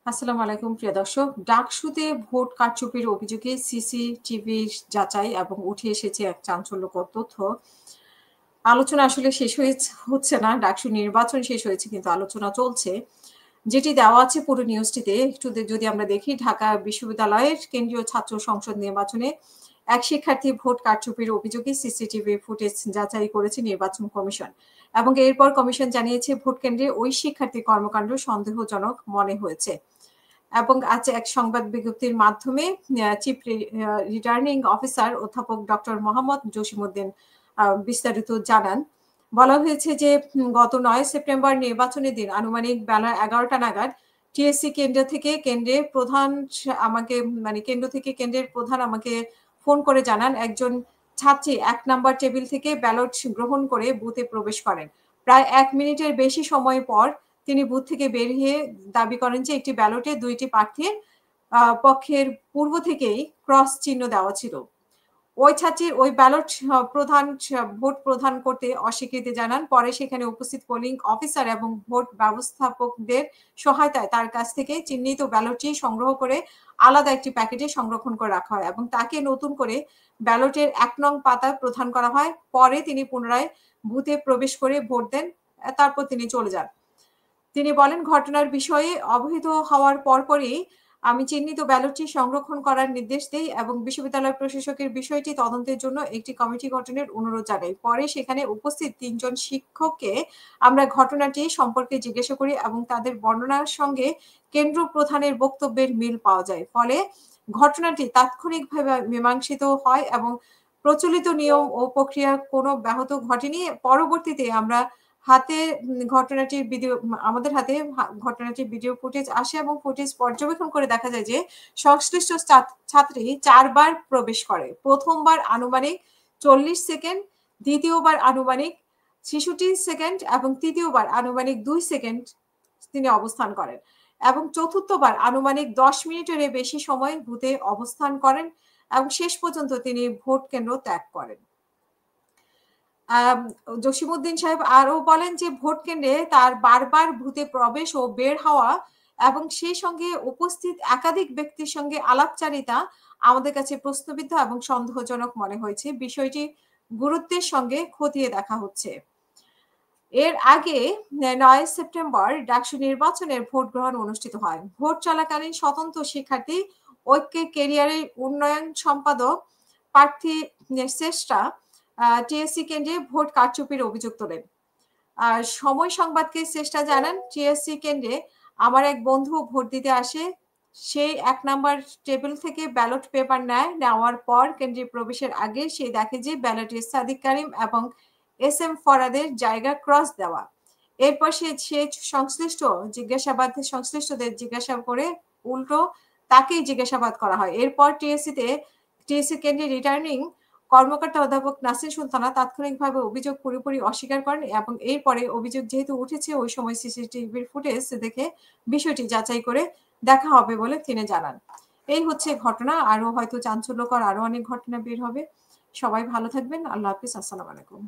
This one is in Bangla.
আসসালামু আলাইকুম প্রিয় দর্শক। ডাকসুতে ভোট কারচুপির অভিযোগে সিসিটিভি যাচাই এবং উঠে এসেছে এক চাঞ্চল্যকর তথ্য। আলোচনা আসলে শেষ হচ্ছে না। ডাকসু নির্বাচন শেষ হয়েছে কিন্তু আলোচনা চলছে। যেটি দেওয়া আছে পুরো নিউজটিতে একটু যদি আমরা দেখি, ঢাকা বিশ্ববিদ্যালয়ের কেন্দ্রীয় ছাত্র সংসদ নির্বাচনে এক শিক্ষার্থী ভোট কারচুপির অভিযোগে সিসিটিভি ফুটেজ যাচাই করেছে নির্বাচন কমিশন এবং এরপর কমিশন জানিয়েছে ভোট কেন্দ্রে ওই শিক্ষার্থীর কর্মকাণ্ড সন্দেহজনক মনে হয়েছে। এবং আজ এক সংবাদ বিজ্ঞপ্তির মাধ্যমে চিফ রিটার্নিং অফিসার অধ্যাপক ডক্টর মোহাম্মদ জসিমউদ্দিন বিস্তারিত জানান। বলা হয়েছে যে গত ৯ সেপ্টেম্বর নির্বাচনের দিন আনুমানিক বেলা ১১টা নাগাদ টিএসসি কেন্দ্র থেকে কেন্দ্রের প্রধান কেন্দ্রের প্রধান আমাকে ফোন করে জানান একজন ছাত্রী ১ নাম্বার টেবিল থেকে ব্যালট গ্রহণ করে বুথে প্রবেশ করেন। প্রায় ১ মিনিটের বেশি সময় পর তিনি বুথ থেকে বেরিয়ে দাবি করেন যে একটি ব্যালটে ২টি প্রার্থীর পক্ষের পূর্ব থেকেই ক্রস চিহ্ন দেওয়া ছিল। ওই ছাত্রীর ওই ব্যালট ভোট প্রদান করতে অস্বীকৃতি জানান। পরে সেখানে উপস্থিত পোলিং অফিসার এবং ভোট ব্যবস্থাপকদের সহায়তায় তার কাছ থেকে চিহ্নিত ব্যালটটি সংগ্রহ করে আলাদা একটি প্যাকেটে সংরক্ষণ করে রাখা হয় এবং তাকে নতুন করে ব্যালটের ১ নং পাতা প্রদান করা হয়। পরে তিনি পুনরায় বুথে প্রবেশ করে ভোট দেন। তারপর তিনি চলে যান। তিনি বলেন, ঘটনার বিষয়ে অবহিত হওয়ার পরপরই আমি চিহ্নিত ব্যালটটি সংরক্ষণ করার নির্দেশ দেই এবং বিশ্ববিদ্যালয় প্রশাসকের বিষয়টি তদন্তের জন্য একটি কমিটি গঠনের অনুরোধ জানাই। পরে সেখানে উপস্থিত ৩ জন শিক্ষককে আমরা ঘটনাটি সম্পর্কে জিজ্ঞাসা করি এবং তাদের বর্ণনার সঙ্গে কেন্দ্র প্রধানের বক্তব্যের মিল পাওয়া যায়। ফলে ঘটনাটি তাৎক্ষণিকভাবে মীমাংসিত হয় এবং প্রচলিত নিয়ম ও প্রক্রিয়া কোনো ব্যাহত ঘটেনি। পরবর্তীতে আমরা আমাদের হাতে ঘটনাটির ভিডিও ফুটেজ আসে এবং ফুটেজ পর্যবেক্ষণ করে দেখা যায় যে সংশ্লিষ্ট ছাত্রী ৪ বার প্রবেশ করে। প্রথমবার আনুমানিক ৪০ সেকেন্ড, দ্বিতীয়বার আনুমানিক ৬৬ সেকেন্ড এবং তৃতীয়বার আনুমানিক ২ সেকেন্ড তিনি অবস্থান করেন এবং চতুর্থবার আনুমানিক ১০ মিনিটের বেশি সময় বুথে অবস্থান করেন এবং শেষ পর্যন্ত তিনি ভোট কেন্দ্র ত্যাগ করেন। জসিমউদ্দিন সাহেব আরো বলেন যে ভোট কেন্দ্রে তার বারবার বুথে প্রবেশ ও বের হওয়া এবং সেই সঙ্গে উপস্থিত একাধিক ব্যক্তির সঙ্গে আলাপচারিতা আমাদের কাছে প্রশ্নবিদ্ধ এবং সন্দেহজনক মনে হয়েছে। বিষয়টি গুরুত্বের সঙ্গে খতিয়ে দেখা হচ্ছে। এর আগে ৯ সেপ্টেম্বর ডাকসু নির্বাচনের ভোট গ্রহণ অনুষ্ঠিত হয়। ভোট চলাকালীন স্বতন্ত্র শিক্ষার্থী ঐক্যের ক্যারিয়ারের উন্নয়ন সম্পাদক প্রার্থী শ্রেষ্ঠা টিএসসি কেন্দ্রে ভোট কারচুপির অভিযোগ তোলেন। সময় সংবাদকে শ্রেষ্ঠা জানান, টিএসসি কেন্দ্রে আমার এক বন্ধু ভোট দিতে আসে। সেই ১ নাম্বার টেবিল থেকে ব্যালট পেপার নেওয়ার পর কেন্দ্রে প্রবেশের আগে সে দেখে যে ব্যালটে সাদিক কারিম এবং এস এম ফরাদের জায়গা ক্রস দেওয়া। এরপর সে সংশ্লিষ্টদের জিজ্ঞাসা করে উল্টো তাকেই জিজ্ঞাসাবাদ করা হয়। এরপর টিএসসি কেন্দ্রে রিটার্নিং কর্মকর্তা অধ্যাপক নাসির সুলতানা তাৎক্ষণিকভাবে অভিযোগ পুরোপুরি অস্বীকার করেন এবং এরপরে অভিযোগ যেহেতু উঠেছে ওই সময় সিসিটিভির ফুটেজ দেখে বিষয়টি যাচাই করে দেখা হবে বলে তিনি জানান। এই হচ্ছে ঘটনা। আরো হয়তো চাঞ্চল্যকর আরো অনেক ঘটনা বের হবে। সবাই ভালো থাকবেন। আল্লাহ হাফিজ। আসসালামু আলাইকুম।